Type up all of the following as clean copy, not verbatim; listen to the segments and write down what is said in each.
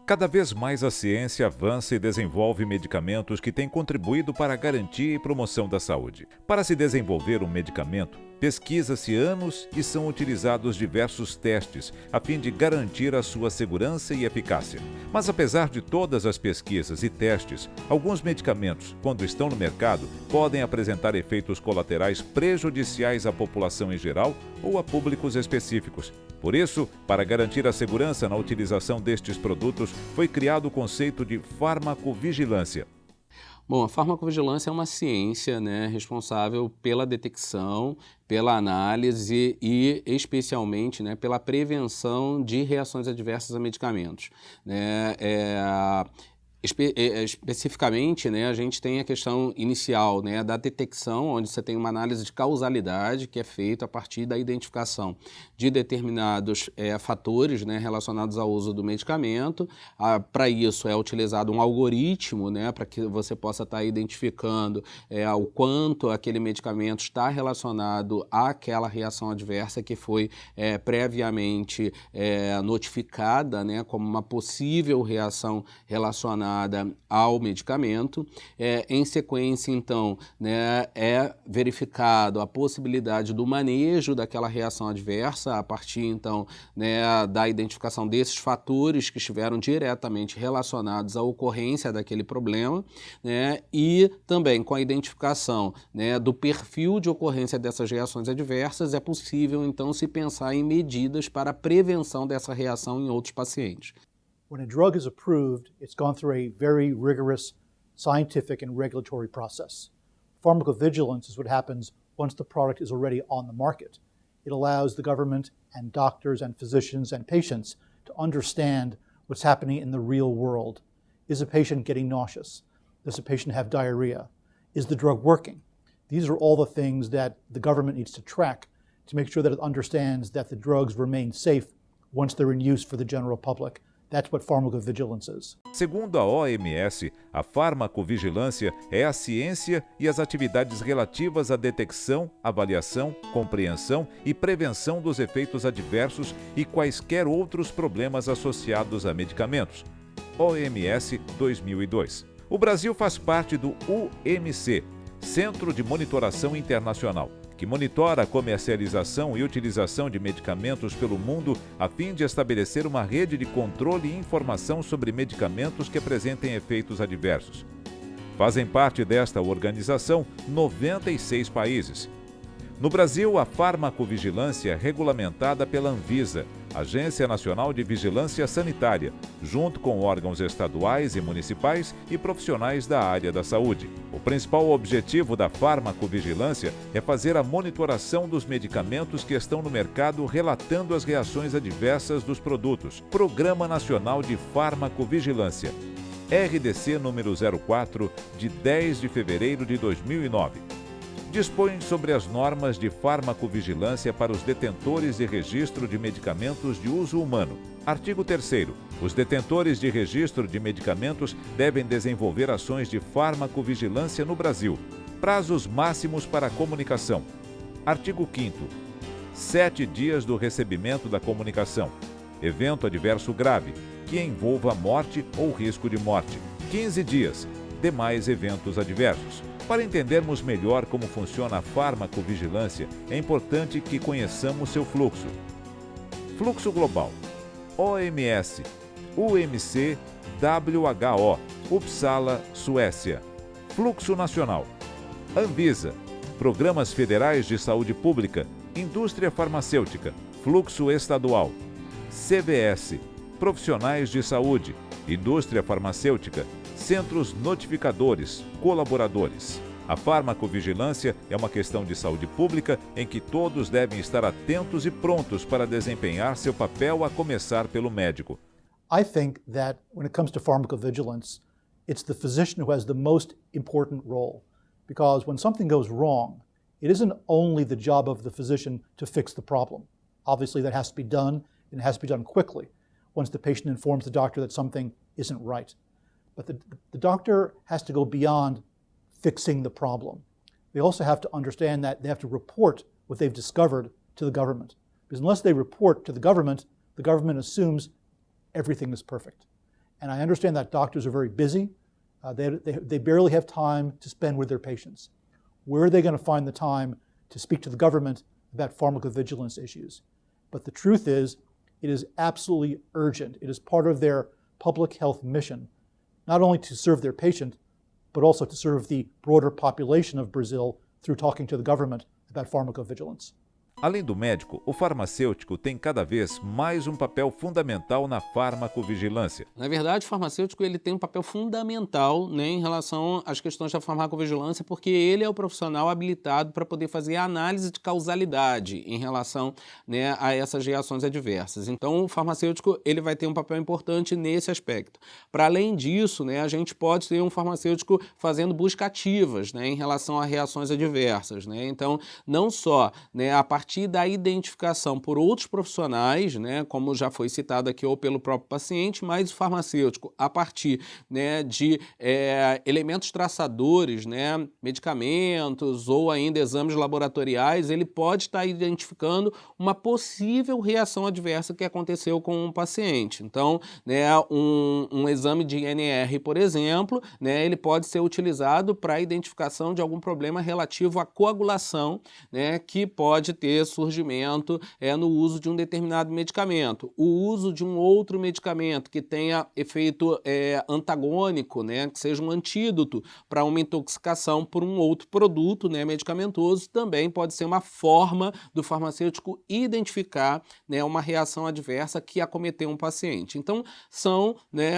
Cada vez mais a ciência avança e desenvolve medicamentos que têm contribuído para a garantia e promoção da saúde. Para se desenvolver um medicamento, pesquisa-se anos e são utilizados diversos testes a fim de garantir a sua segurança e eficácia. Mas apesar de todas as pesquisas e testes, alguns medicamentos, quando estão no mercado, podem apresentar efeitos colaterais prejudiciais à população em geral ou a públicos específicos. Por isso, para garantir a segurança na utilização destes produtos, foi criado o conceito de farmacovigilância. Bom, a farmacovigilância é uma ciência, responsável pela detecção, pela análise e, especialmente, pela prevenção de reações adversas a medicamentos. Especificamente, a gente tem a questão inicial, da detecção, onde você tem uma análise de causalidade que é feita a partir da identificação de determinados fatores relacionados ao uso do medicamento. Para isso é utilizado um algoritmo, para que você possa estar identificando o quanto aquele medicamento está relacionado àquela reação adversa que foi previamente notificada como uma possível reação relacionada ao medicamento. Em sequência, então, é verificado a possibilidade do manejo daquela reação adversa a partir, então, da identificação desses fatores que estiveram diretamente relacionados à ocorrência daquele problema, e também com a identificação do perfil de ocorrência dessas reações adversas, é possível, então, se pensar em medidas para a prevenção dessa reação em outros pacientes. When a drug is approved, it's gone through a very rigorous scientific and regulatory process. Pharmacovigilance is what happens once the product is already on the market. It allows the government and doctors and physicians and patients to understand what's happening in the real world. Is a patient getting nauseous? Does a patient have diarrhea? Is the drug working? These are all the things that the government needs to track to make sure that it understands that the drugs remain safe once they're in use for the general public. That's what pharmacovigilance is. Segundo a OMS, a farmacovigilância é a ciência e as atividades relativas à detecção, avaliação, compreensão e prevenção dos efeitos adversos e quaisquer outros problemas associados a medicamentos. OMS 2002. O Brasil faz parte do UMC, Centro de Monitoração Internacional, que monitora a comercialização e utilização de medicamentos pelo mundo a fim de estabelecer uma rede de controle e informação sobre medicamentos que apresentem efeitos adversos. Fazem parte desta organização 96 países. No Brasil, a farmacovigilância é regulamentada pela Anvisa, Agência Nacional de Vigilância Sanitária, junto com órgãos estaduais e municipais e profissionais da área da saúde. O principal objetivo da farmacovigilância é fazer a monitoração dos medicamentos que estão no mercado, relatando as reações adversas dos produtos. Programa Nacional de Farmacovigilância, RDC número 04, de 10 de fevereiro de 2009. Dispõe sobre as normas de farmacovigilância para os detentores de registro de medicamentos de uso humano. Artigo 3º. Os detentores de registro de medicamentos devem desenvolver ações de farmacovigilância no Brasil. Prazos máximos para a comunicação. Artigo 5º. 7 dias do recebimento da comunicação. Evento adverso grave, que envolva morte ou risco de morte. 15 dias. Demais eventos adversos. Para entendermos melhor como funciona a farmacovigilância, é importante que conheçamos seu fluxo. Fluxo global: OMS, UMC, WHO, Uppsala, Suécia. Fluxo nacional: Anvisa, Programas Federais de Saúde Pública, Indústria Farmacêutica. Fluxo estadual: CVS, Profissionais de Saúde, Indústria Farmacêutica, Centros notificadores, colaboradores. A farmacovigilância é uma questão de saúde pública em que todos devem estar atentos e prontos para desempenhar seu papel, a começar pelo médico. I think that when it comes to pharmacovigilance, it's the physician who has the most important role. Because when something goes wrong, it isn't only the job of the physician to fix the problem. Obviously that has to be done, and it has to be done quickly, once the patient informs the doctor that something isn't right. But the doctor has to go beyond fixing the problem. They also have to understand that they have to report what they've discovered to the government. Because unless they report to the government assumes everything is perfect. And I understand that doctors are very busy. They barely have time to spend with their patients. Where are they going to find the time to speak to the government about pharmacovigilance issues? But the truth is, it is absolutely urgent. It is part of their public health mission, not only to serve their patient, but also to serve the broader population of Brazil through talking to the government about pharmacovigilance. Além do médico, o farmacêutico tem cada vez mais um papel fundamental na farmacovigilância. Na verdade, o farmacêutico ele tem um papel fundamental, né, em relação às questões da farmacovigilância, porque ele é o profissional habilitado para poder fazer a análise de causalidade em relação, né, a essas reações adversas. Então, o farmacêutico ele vai ter um papel importante nesse aspecto. Para além disso, né, a gente pode ter um farmacêutico fazendo busca ativas, né, em relação a reações adversas, né? Então, não só, né, a partir da identificação por outros profissionais, né, como já foi citado aqui, ou pelo próprio paciente, mas o farmacêutico, a partir, né, de elementos traçadores, né, medicamentos ou ainda exames laboratoriais, ele pode estar identificando uma possível reação adversa que aconteceu com um paciente. Então, né, um exame de INR, por exemplo, né, ele pode ser utilizado para a identificação de algum problema relativo à coagulação, né, que pode ter surgimento no uso de um determinado medicamento. O uso de um outro medicamento que tenha efeito antagônico, né, que seja um antídoto para uma intoxicação por um outro produto, né, medicamentoso, também pode ser uma forma do farmacêutico identificar, né, uma reação adversa que acometeu um paciente. Então, são, né,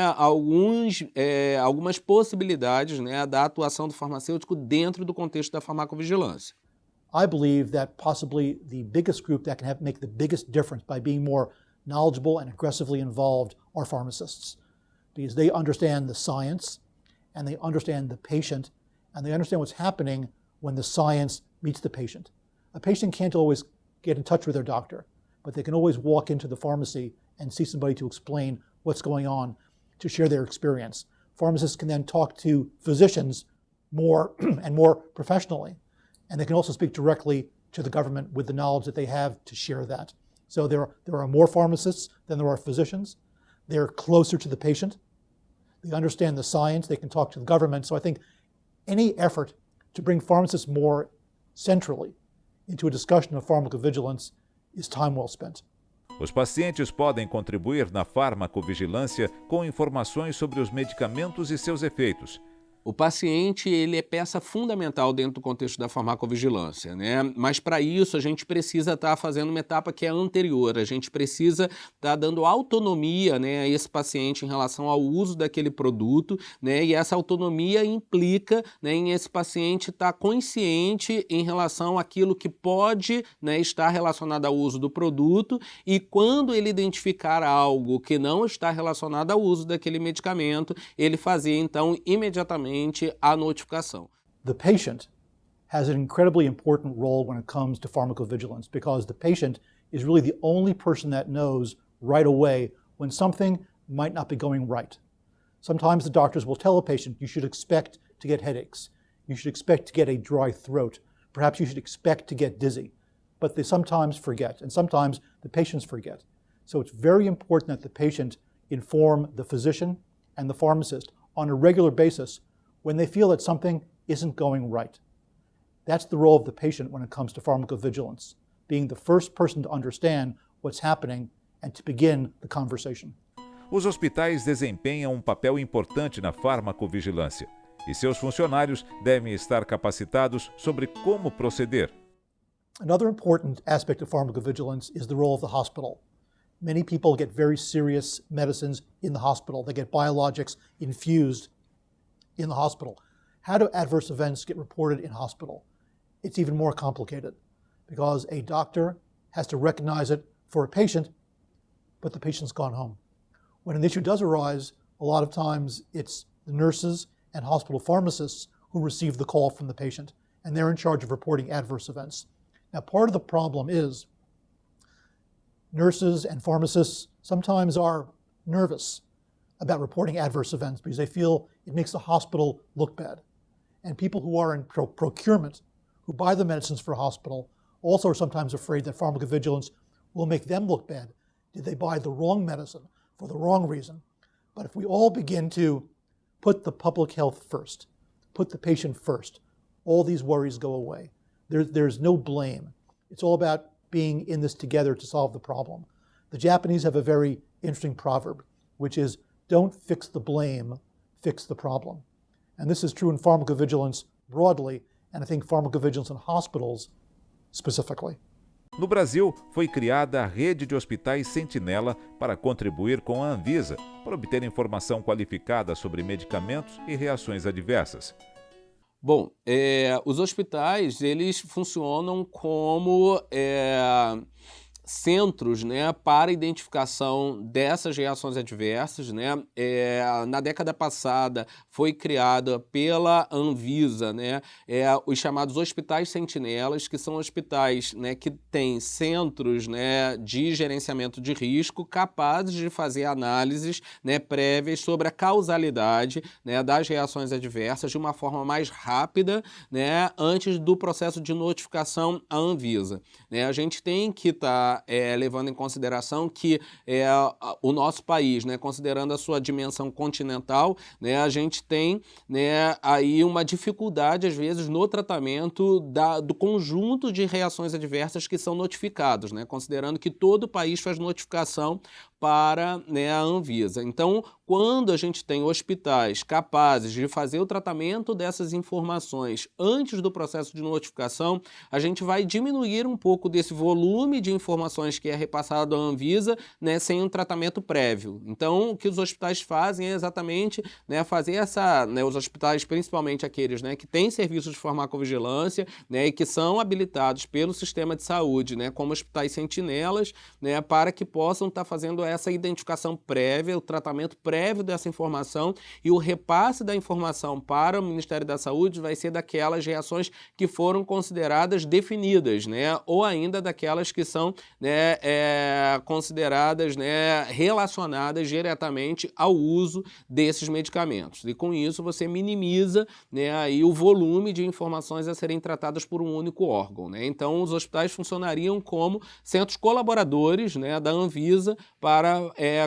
algumas possibilidades, né, da atuação do farmacêutico dentro do contexto da farmacovigilância. I believe that possibly the biggest group that can make the biggest difference by being more knowledgeable and aggressively involved are pharmacists, because they understand the science and they understand the patient and they understand what's happening when the science meets the patient. A patient can't always get in touch with their doctor, but they can always walk into the pharmacy and see somebody to explain what's going on, to share their experience. Pharmacists can then talk to physicians more and more professionally. And they can also speak directly to the government with the knowledge that they have to share that. So there are more pharmacists than there are physicians. They're closer to the patient. They understand the science. They can talk to the government. So I think any effort to bring pharmacists more centrally into a discussion of pharmacovigilance is time well spent. Os pacientes podem contribuir na farmacovigilância com informações sobre os medicamentos e seus efeitos. O paciente ele é peça fundamental dentro do contexto da farmacovigilância, né? Mas para isso a gente precisa estar fazendo uma etapa que é anterior, a gente precisa estar dando autonomia, né, a esse paciente em relação ao uso daquele produto, né? E essa autonomia implica, né, em esse paciente estar consciente em relação àquilo que pode, né, estar relacionado ao uso do produto, e quando ele identificar algo que não está relacionado ao uso daquele medicamento, ele fazer então imediatamente a notificação. The patient has an incredibly important role when it comes to pharmacovigilance, because the patient is really the only person that knows right away when something might not be going right. Sometimes the doctors will tell a patient, you should expect to get headaches, you should expect to get a dry throat, perhaps you should expect to get dizzy, but they sometimes forget, and sometimes the patients forget. So it's very important that the patient inform the physician and the pharmacist on a regular basis when they feel that something isn't going right. That's the role of the patient when it comes to pharmacovigilance, being the first person to understand what's happening and to begin the conversation. Os hospitais desempenham um papel importante na farmacovigilância e seus funcionários devem estar capacitados sobre como proceder. Another important aspect of pharmacovigilance is the role of the hospital. Many people get very serious medicines in the hospital. They get biologics infused in the hospital. How do adverse events get reported in hospital? It's even more complicated because a doctor has to recognize it for a patient, but the patient's gone home. When an issue does arise, a lot of times it's the nurses and hospital pharmacists who receive the call from the patient, and they're in charge of reporting adverse events. Now, part of the problem is nurses and pharmacists sometimes are nervous about reporting adverse events because they feel it makes the hospital look bad. And people who are in procurement, who buy the medicines for a hospital, also are sometimes afraid that pharmacovigilance will make them look bad. Did they buy the wrong medicine for the wrong reason? But if we all begin to put the public health first, put the patient first, all these worries go away. There's no blame. It's all about being in this together to solve the problem. The Japanese have a very interesting proverb, which is, don't fix the blame, fix the problem. And this is true in pharmacovigilance broadly, and I think pharmacovigilance in hospitals specifically. No Brasil, foi criada a rede de hospitais Sentinela para contribuir com a Anvisa, para obter informação qualificada sobre medicamentos e reações adversas. Bom, os hospitais, eles funcionam como centros, né, para identificação dessas reações adversas, né? Na década passada foi criada pela Anvisa, né, os chamados hospitais sentinelas, que são hospitais, né, que têm centros, né, de gerenciamento de risco capazes de fazer análises, né, prévias sobre a causalidade, né, das reações adversas de uma forma mais rápida, né, antes do processo de notificação à Anvisa, né? A gente tem que estar levando em consideração que o nosso país, né, considerando a sua dimensão continental, né, a gente tem, né, aí uma dificuldade, às vezes, no tratamento do conjunto de reações adversas que são notificados, né, considerando que todo o país faz notificação para, né, a Anvisa. Então, quando a gente tem hospitais capazes de fazer o tratamento dessas informações antes do processo de notificação, a gente vai diminuir um pouco desse volume de informações que é repassado à Anvisa, né, sem um tratamento prévio. Então, o que os hospitais fazem é exatamente, né, fazer os hospitais, principalmente aqueles, né, que têm serviços de farmacovigilância, né, e que são habilitados pelo sistema de saúde, né, como hospitais sentinelas, né, para que possam estar fazendo essa identificação prévia, o tratamento prévio dessa informação, e o repasse da informação para o Ministério da Saúde vai ser daquelas reações que foram consideradas definidas, né, ou ainda daquelas que são, né, consideradas, né, relacionadas diretamente ao uso desses medicamentos. E com isso você minimiza, né, aí o volume de informações a serem tratadas por um único órgão, né? Então os hospitais funcionariam como centros colaboradores, né, da Anvisa para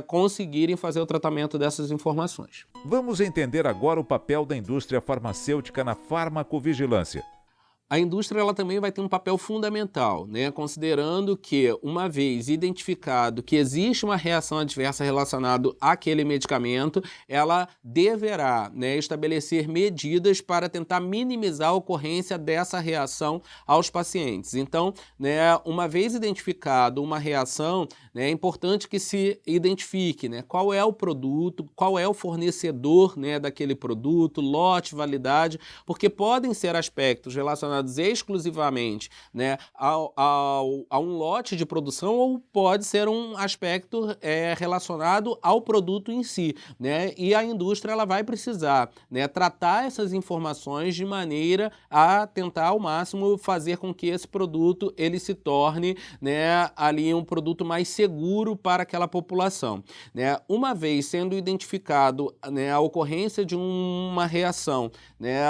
conseguirem fazer o tratamento dessas informações. Vamos entender agora o papel da indústria farmacêutica na farmacovigilância. A indústria ela também vai ter um papel fundamental, né? Considerando que, uma vez identificado que existe uma reação adversa relacionada àquele medicamento, ela deverá, né, estabelecer medidas para tentar minimizar a ocorrência dessa reação aos pacientes. Então, né, uma vez identificado uma reação, né, é importante que se identifique, né, qual é o produto, qual é o fornecedor, né, daquele produto, lote, validade, porque podem ser aspectos relacionados exclusivamente, né, a um lote de produção, ou pode ser um aspecto relacionado ao produto em si, né, e a indústria ela vai precisar, né, tratar essas informações de maneira a tentar ao máximo fazer com que esse produto ele se torne, né, ali um produto mais seguro para aquela população, né. Uma vez sendo identificado, né, a ocorrência de uma reação, né,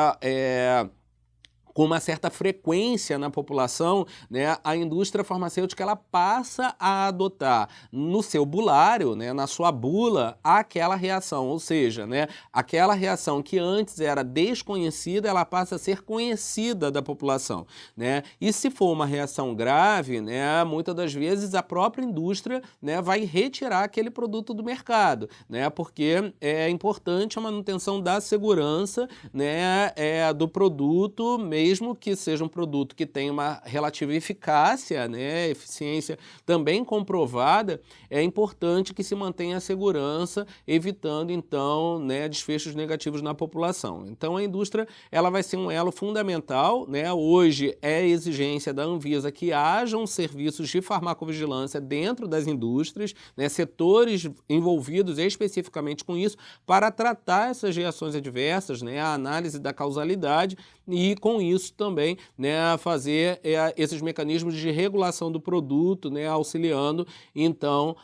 com uma certa frequência na população, né, a indústria farmacêutica ela passa a adotar no seu bulário, né, na sua bula, aquela reação, ou seja, né, aquela reação que antes era desconhecida, ela passa a ser conhecida da população, né? E se for uma reação grave, né, muitas das vezes a própria indústria, né, vai retirar aquele produto do mercado, né, porque é importante a manutenção da segurança, né, do produto, mesmo que seja um produto que tenha uma relativa eficácia, né, eficiência também comprovada, é importante que se mantenha a segurança, evitando então, né, desfechos negativos na população. Então a indústria ela vai ser um elo fundamental, né? Hoje é exigência da Anvisa que hajam serviços de farmacovigilância dentro das indústrias, né, setores envolvidos especificamente com isso, para tratar essas reações adversas, né, a análise da causalidade e com isso também, né, fazer esses mecanismos de regulação do produto, né, auxiliando então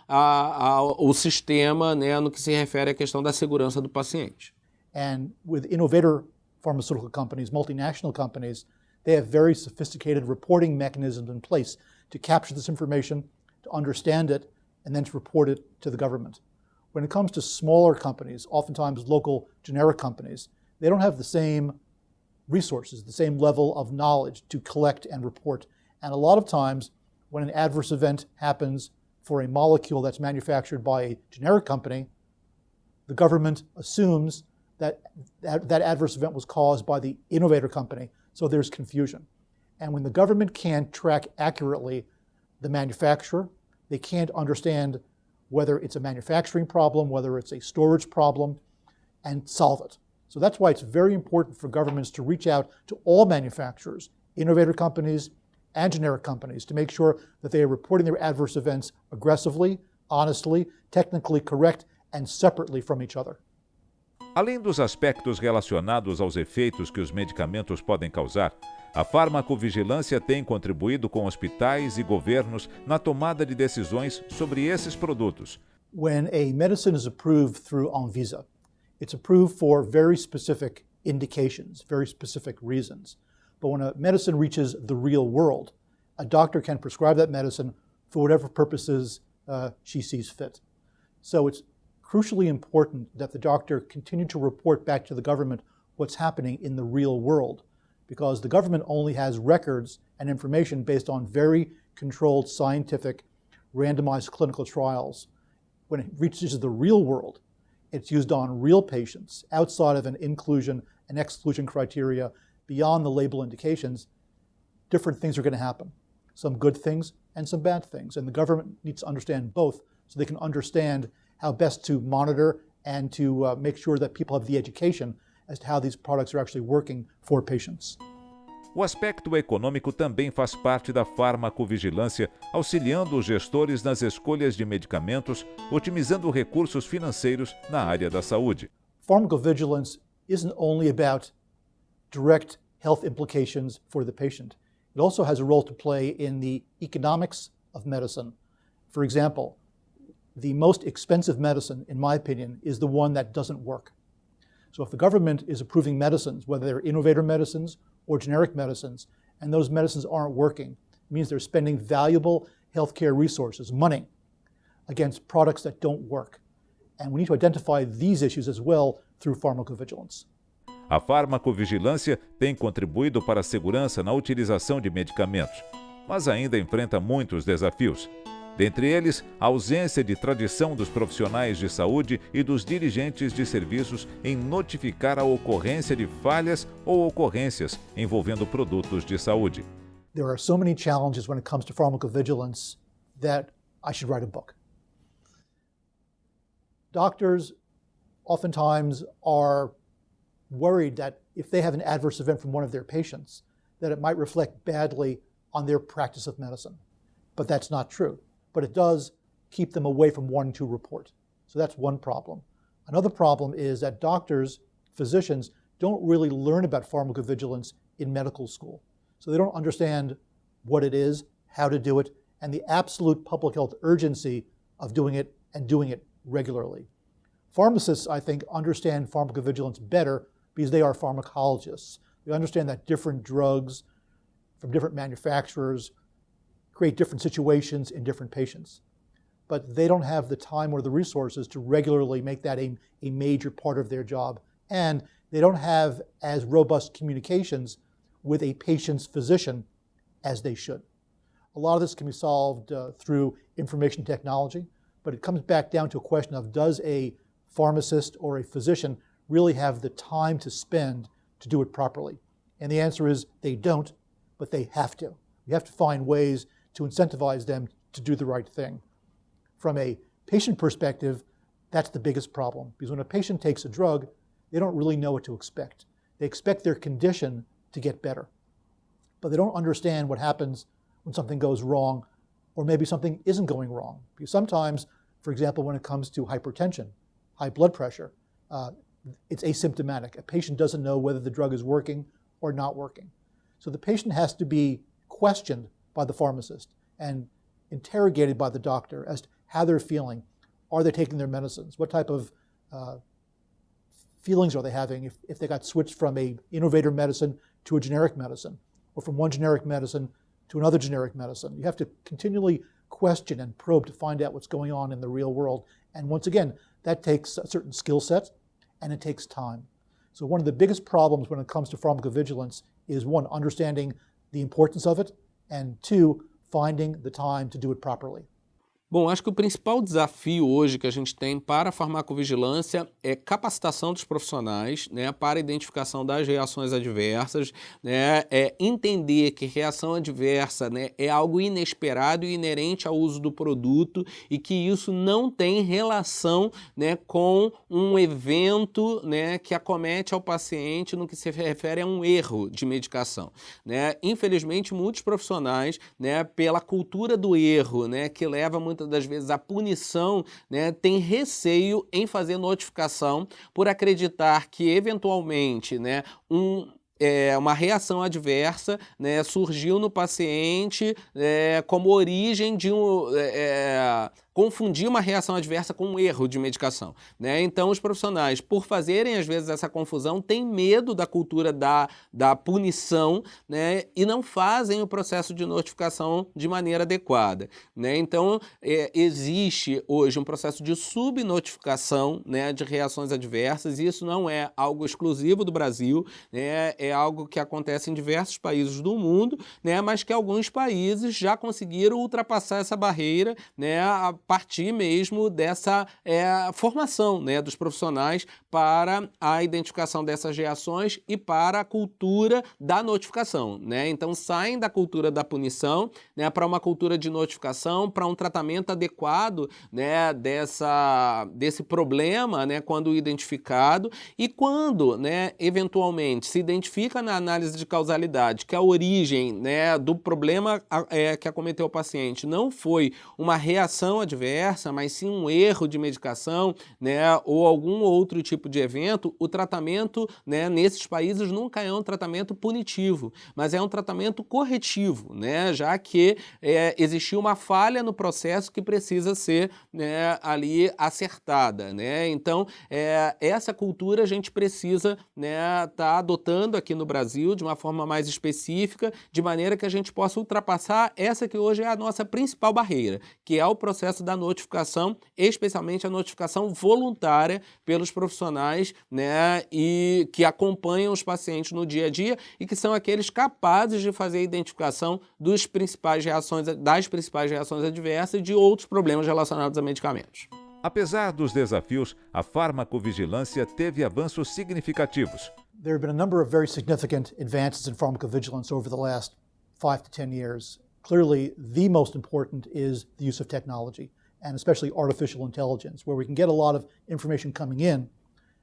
o sistema, né, no que se refere à questão da segurança do paciente. And with innovator pharmaceutical companies, multinational companies, they have very sophisticated reporting mechanisms in place to capture this information, to understand it, and then to report it to the government. When it comes to smaller companies, oftentimes local generic companies, they don't have the same resources, the same level of knowledge to collect and report. And a lot of times, when an adverse event happens for a molecule that's manufactured by a generic company, the government assumes that that adverse event was caused by the innovator company, so there's confusion. And when the government can't track accurately the manufacturer, they can't understand whether it's a manufacturing problem, whether it's a storage problem, and solve it. So that's why it's very important for governments to reach out to all manufacturers, innovator companies, and generic companies to make sure that they are reporting their adverse events aggressively, honestly, technically correct, and separately from each other. Além dos aspectos relacionados aos efeitos que os medicamentos podem causar, a farmacovigilância tem contribuído com hospitais e governos na tomada de decisões sobre esses produtos. When a medicine is approved through Anvisa, it's approved for very specific indications, very specific reasons. But when a medicine reaches the real world, a doctor can prescribe that medicine for whatever purposes she sees fit. So it's crucially important that the doctor continue to report back to the government what's happening in the real world, because the government only has records and information based on very controlled scientific randomized clinical trials. When it reaches the real world, it's used on real patients outside of an inclusion and exclusion criteria beyond the label indications. Different things are going to happen. Some good things and some bad things. And the government needs to understand both so they can understand how best to monitor and to make sure that people have the education as to how these products are actually working for patients. O aspecto econômico também faz parte da farmacovigilância, auxiliando os gestores nas escolhas de medicamentos, otimizando recursos financeiros na área da saúde. Pharmacovigilance isn't only about direct health implications for the patient. It also has a role to play in the economics of medicine. For example, the most expensive medicine, in my opinion, is the one that doesn't work. So if the government is approving medicines, whether they're innovator medicines or generic medicines, and those medicines aren't working, it means they're spending valuable healthcare resources, money, against products that don't work. And we need to identify these issues as well through pharmacovigilance. A farmacovigilância tem contribuído para a segurança na utilização de medicamentos, mas ainda enfrenta muitos desafios. Dentre eles, a ausência de tradição dos profissionais de saúde e dos dirigentes de serviços em notificar a ocorrência de falhas ou ocorrências envolvendo produtos de saúde. There are so many challenges when it comes to pharmacovigilance that I should write a book. Doctors oftentimes are worried that if they have an adverse event from one of their patients, that it might reflect badly on their practice of medicine. But that's not true. But it does keep them away from wanting to report. So that's one problem. Another problem is that doctors, physicians, don't really learn about pharmacovigilance in medical school. So they don't understand what it is, how to do it, and the absolute public health urgency of doing it and doing it regularly. Pharmacists, I think, understand pharmacovigilance better because they are pharmacologists. They understand that different drugs from different manufacturers create different situations in different patients. But they don't have the time or the resources to regularly make that a major part of their job. And they don't have as robust communications with a patient's physician as they should. A lot of this can be solved through information technology, but it comes back down to a question of, does a pharmacist or a physician really have the time to spend to do it properly? And the answer is they don't, but they have to. We have to find ways to incentivize them to do the right thing. From a patient perspective, that's the biggest problem, because when a patient takes a drug, they don't really know what to expect. They expect their condition to get better, but they don't understand what happens when something goes wrong, or maybe something isn't going wrong. Because sometimes, for example, when it comes to hypertension, high blood pressure, it's asymptomatic. A patient doesn't know whether the drug is working or not working. So the patient has to be questioned by the pharmacist and interrogated by the doctor as to how they're feeling. Are they taking their medicines? What type of feelings are they having if they got switched from an innovator medicine to a generic medicine, or from one generic medicine to another generic medicine? You have to continually question and probe to find out what's going on in the real world. And once again, That takes a certain skill set, and it takes time. So one of the biggest problems when it comes to pharmacovigilance is, one, understanding the importance of it, and two, finding the time to do it properly. Bom, acho que o principal desafio hoje que a gente tem para a farmacovigilância é capacitação dos profissionais, né, para a identificação das reações adversas, né, entender que reação adversa, né, é algo inesperado e inerente ao uso do produto e que isso não tem relação, né, com um evento, né, que acomete ao paciente no que se refere a um erro de medicação, né. Infelizmente, muitos profissionais, né, pela cultura do erro, né, que leva muitas das vezes a punição, né, tem receio em fazer notificação por acreditar que eventualmente, né, uma reação adversa, né, surgiu no paciente como origem de confundir uma reação adversa com um erro de medicação, né? Então os profissionais, por fazerem às vezes essa confusão, têm medo da cultura da punição, né? E não fazem o processo de notificação de maneira adequada, né? Então existe hoje um processo de subnotificação, né, de reações adversas, e isso não é algo exclusivo do Brasil, né? É algo que acontece em diversos países do mundo, né? Mas que alguns países já conseguiram ultrapassar essa barreira, né, a partir mesmo dessa formação, né, dos profissionais para a identificação dessas reações e para a cultura da notificação, né? Então saem da cultura da punição, né, para uma cultura de notificação, para um tratamento adequado, né, desse problema, né, quando identificado, e quando, né, eventualmente se identifica na análise de causalidade que a origem, né, do problema que acometeu o paciente não foi uma reação adversa, mas sim um erro de medicação, né, ou algum outro tipo de evento, o tratamento, né, nesses países nunca é um tratamento punitivo, mas é um tratamento corretivo, né, já que existiu uma falha no processo que precisa ser, né, ali acertada, né? Então, essa cultura a gente precisa, né, tá adotando aqui no Brasil de uma forma mais específica, de maneira que a gente possa ultrapassar essa que hoje é a nossa principal barreira, que é o processo da notificação, especialmente a notificação voluntária pelos profissionais, né, e que acompanham os pacientes no dia a dia e que são aqueles capazes de fazer a identificação das principais reações adversas e de outros problemas relacionados a medicamentos. Apesar dos desafios, a farmacovigilância teve avanços significativos. There have been a number of very significant advances in pharmacovigilance over the last 5 to 10 years. Clearly, the most important is the use of technology, and especially artificial intelligence, where we can get a lot of information coming in,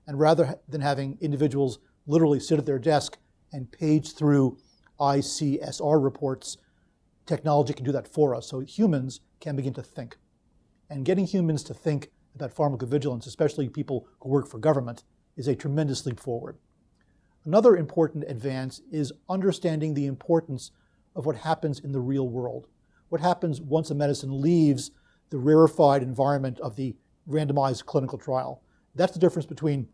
and rather than having individuals literally sit at their desk and page through ICSR reports, technology can do that for us, so humans can begin to think. And getting humans to think about pharmacovigilance, especially people who work for government, is a tremendous leap forward. Another important advance is understanding the importance of what happens in the real world. What happens once a medicine leaves the rarefied environment of the randomized clinical trial. That's the difference between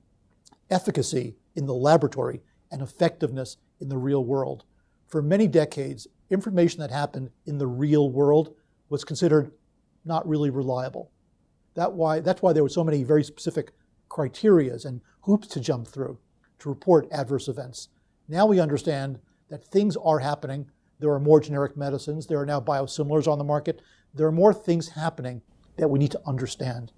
efficacy in the laboratory and effectiveness in the real world. For many decades, information that happened in the real world was considered not really reliable. That's why there were so many very specific criteria and hoops to jump through to report adverse events. Now we understand that things are happening. There are more generic medicines. There are now biosimilars on the market. There are more things happening that we need to understand.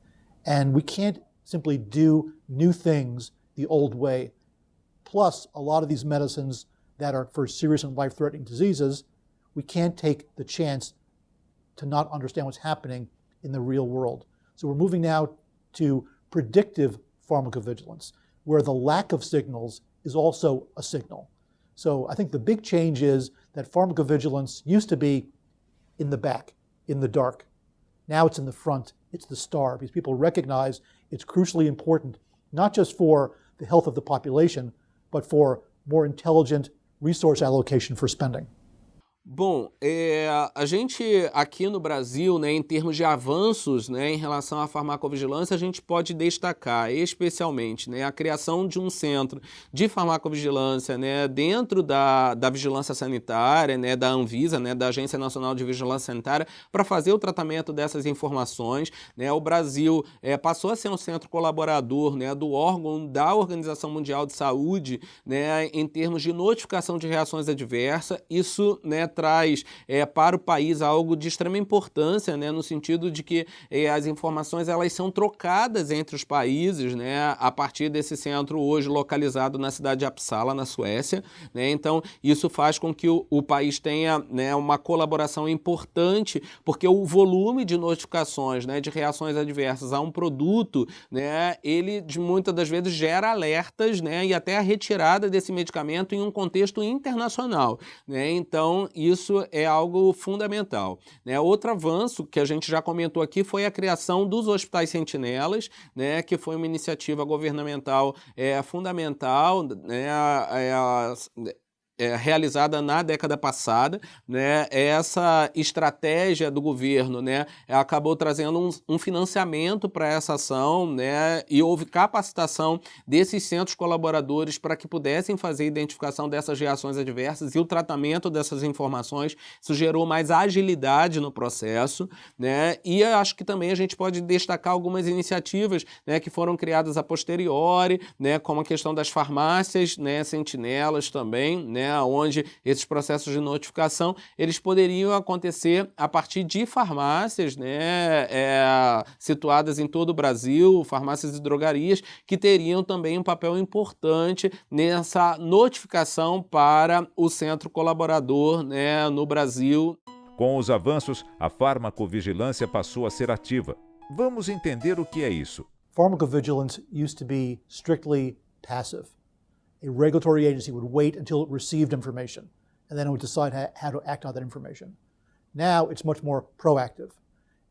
And we can't simply do new things the old way. Plus, a lot of these medicines that are for serious and life-threatening diseases, we can't take the chance to not understand what's happening in the real world. So we're moving now to predictive pharmacovigilance, where the lack of signals is also a signal. So I think the big change is that pharmacovigilance used to be in the back, in the dark. Now it's in the front, it's the star, because people recognize it's crucially important, not just for the health of the population, but for more intelligent resource allocation for spending. Bom, a gente aqui no Brasil, né, em termos de avanços, né, em relação à farmacovigilância, a gente pode destacar especialmente, né, a criação de um centro de farmacovigilância, né, dentro da vigilância sanitária, né, da Anvisa, né, da Agência Nacional de Vigilância Sanitária, para fazer o tratamento dessas informações, né. O Brasil passou a ser um centro colaborador, né, do órgão da Organização Mundial de Saúde, né, em termos de notificação de reações adversas. Isso, né, traz para o país algo de extrema importância, né, no sentido de que as informações elas são trocadas entre os países, né, a partir desse centro hoje localizado na cidade de Uppsala, na Suécia, né. Então isso faz com que o país tenha, né, uma colaboração importante, porque o volume de notificações, né, de reações adversas a um produto, né, ele muitas das vezes gera alertas, né, e até a retirada desse medicamento em um contexto internacional, né. Então isso é algo fundamental, né. Outro avanço que a gente já comentou aqui foi a criação dos hospitais sentinelas, né, que foi uma iniciativa governamental fundamental, né, realizada na década passada, né. Essa estratégia do governo, né, acabou trazendo um financiamento para essa ação, né, e houve capacitação desses centros colaboradores para que pudessem fazer a identificação dessas reações adversas e o tratamento dessas informações. Isso gerou mais agilidade no processo, né, e eu acho que também a gente pode destacar algumas iniciativas, né, que foram criadas a posteriori, né, como a questão das farmácias, né, sentinelas também, né, onde esses processos de notificação eles poderiam acontecer a partir de farmácias, né, situadas em todo o Brasil, farmácias e drogarias, que teriam também um papel importante nessa notificação para o centro colaborador, né, no Brasil. Com os avanços, a farmacovigilância passou a ser ativa. Vamos entender o que é isso. Pharmacovigilance used to be strictly passive. A regulatory agency would wait until it received information, and then it would decide how to act on that information. Now it's much more proactive,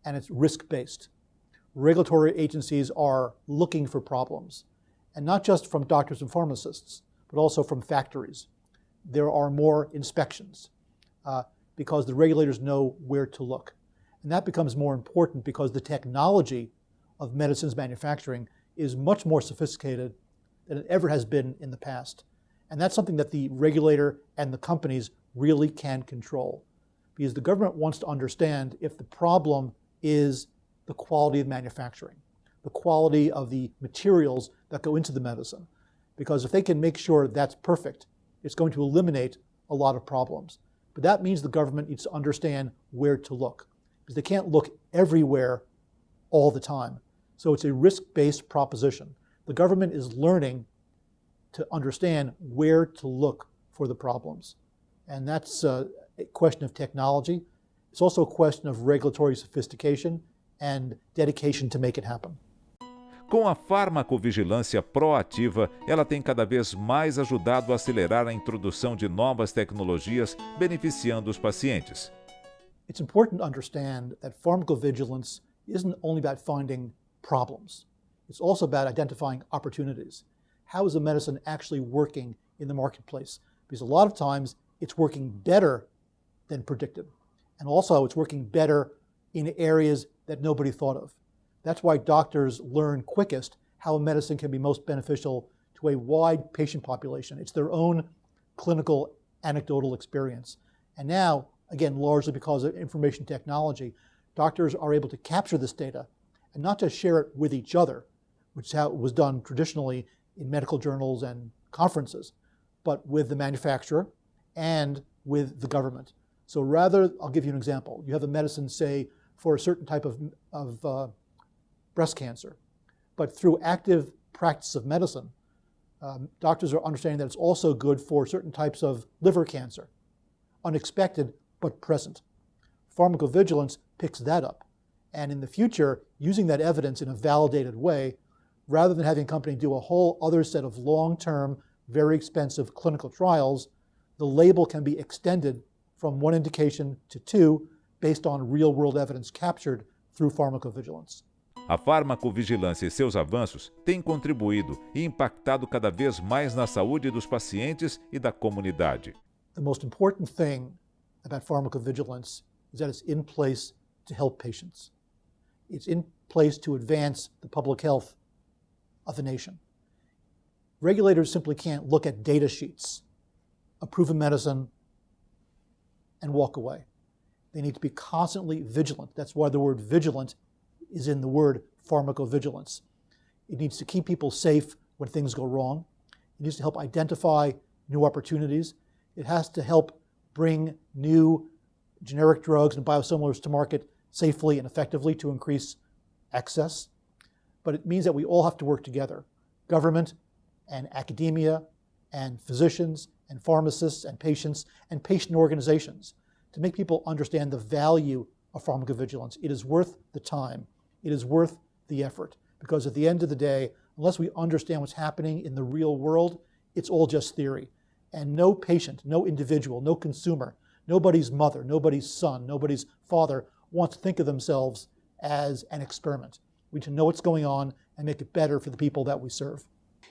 and it's risk-based. Regulatory agencies are looking for problems, and not just from doctors and pharmacists, but also from factories. There are more inspections because the regulators know where to look. And that becomes more important because the technology of medicines manufacturing is much more sophisticated than it ever has been in the past. And that's something that the regulator and the companies really can control. Because the government wants to understand if the problem is the quality of manufacturing, the quality of the materials that go into the medicine. Because if they can make sure that's perfect, it's going to eliminate a lot of problems. But that means the government needs to understand where to look, because they can't look everywhere all the time. So it's a risk-based proposition. The government is learning to understand where to look for the problems. And that's a question of technology. It's also a question of regulatory sophistication and dedication to make it happen. Com a farmacovigilância proativa, ela tem cada vez mais ajudado a acelerar a introdução de novas tecnologias, beneficiando os pacientes. It's important to understand that pharmacovigilance isn't only about finding problems. It's also about identifying opportunities. How is a medicine actually working in the marketplace? Because a lot of times it's working better than predicted. And also it's working better in areas that nobody thought of. That's why doctors learn quickest how a medicine can be most beneficial to a wide patient population. It's their own clinical anecdotal experience. And now, again, largely because of information technology, doctors are able to capture this data and not just share it with each other, which is how it was done traditionally in medical journals and conferences, but with the manufacturer and with the government. So rather, I'll give you an example. You have a medicine, say, for a certain type of breast cancer, but through active practice of medicine, doctors are understanding that it's also good for certain types of liver cancer, unexpected but present. Pharmacovigilance picks that up. And in the future, using that evidence in a validated way, rather than having a company do a whole other set of long-term, very expensive clinical trials, the label can be extended from one indication to two based on real-world evidence captured through pharmacovigilance. A farmacovigilância e seus avanços têm contribuído e impactado cada vez mais na saúde dos pacientes e da comunidade. The most important thing about pharmacovigilance is that it's in place to help patients. It's in place to advance the public health of the nation. Regulators simply can't look at data sheets, approve a medicine, and walk away. They need to be constantly vigilant. That's why the word vigilant is in the word pharmacovigilance. It needs to keep people safe when things go wrong. It needs to help identify new opportunities. It has to help bring new generic drugs and biosimilars to market safely and effectively to increase access. But it means that we all have to work together, government and academia and physicians and pharmacists and patients and patient organizations, to make people understand the value of pharmacovigilance. It is worth the time. It is worth the effort. Because at the end of the day, unless we understand what's happening in the real world, it's all just theory. And no patient, no individual, no consumer, nobody's mother, nobody's son, nobody's father wants to think of themselves as an experiment. We need to know what's going on and make it better for the people that we serve.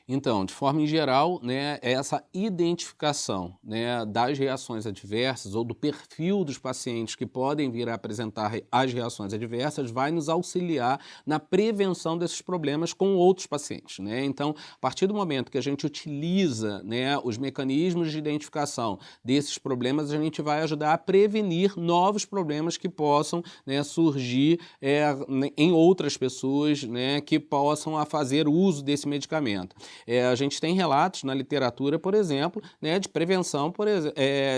Então, de forma em geral, né, essa identificação, né, das reações adversas ou do perfil dos pacientes que podem vir a apresentar as reações adversas vai nos auxiliar na prevenção desses problemas com outros pacientes, né? Então, a partir do momento que a gente utiliza, né, os mecanismos de identificação desses problemas, a gente vai ajudar a prevenir novos problemas que possam, né, surgir em outras pessoas, né, que possam fazer uso desse medicamento. A gente tem relatos na literatura, por exemplo, né, de prevenção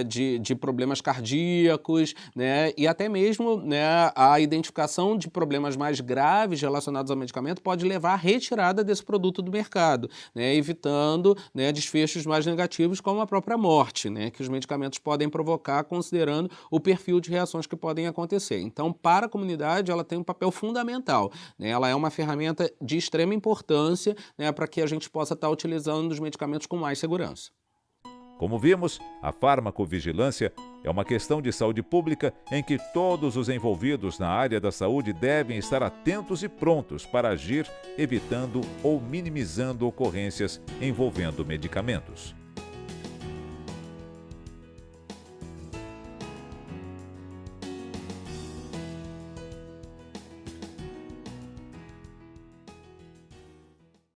de problemas cardíacos, né, e até mesmo, né, a identificação de problemas mais graves relacionados ao medicamento pode levar à retirada desse produto do mercado, né, evitando, né, desfechos mais negativos como a própria morte, né, que os medicamentos podem provocar, considerando o perfil de reações que podem acontecer. Então, para a comunidade, ela tem um papel fundamental, né, ela é uma ferramenta de extrema importância, né, para que a gente possa estar utilizando os medicamentos com mais segurança. Como vimos, a farmacovigilância é uma questão de saúde pública em que todos os envolvidos na área da saúde devem estar atentos e prontos para agir, evitando ou minimizando ocorrências envolvendo medicamentos.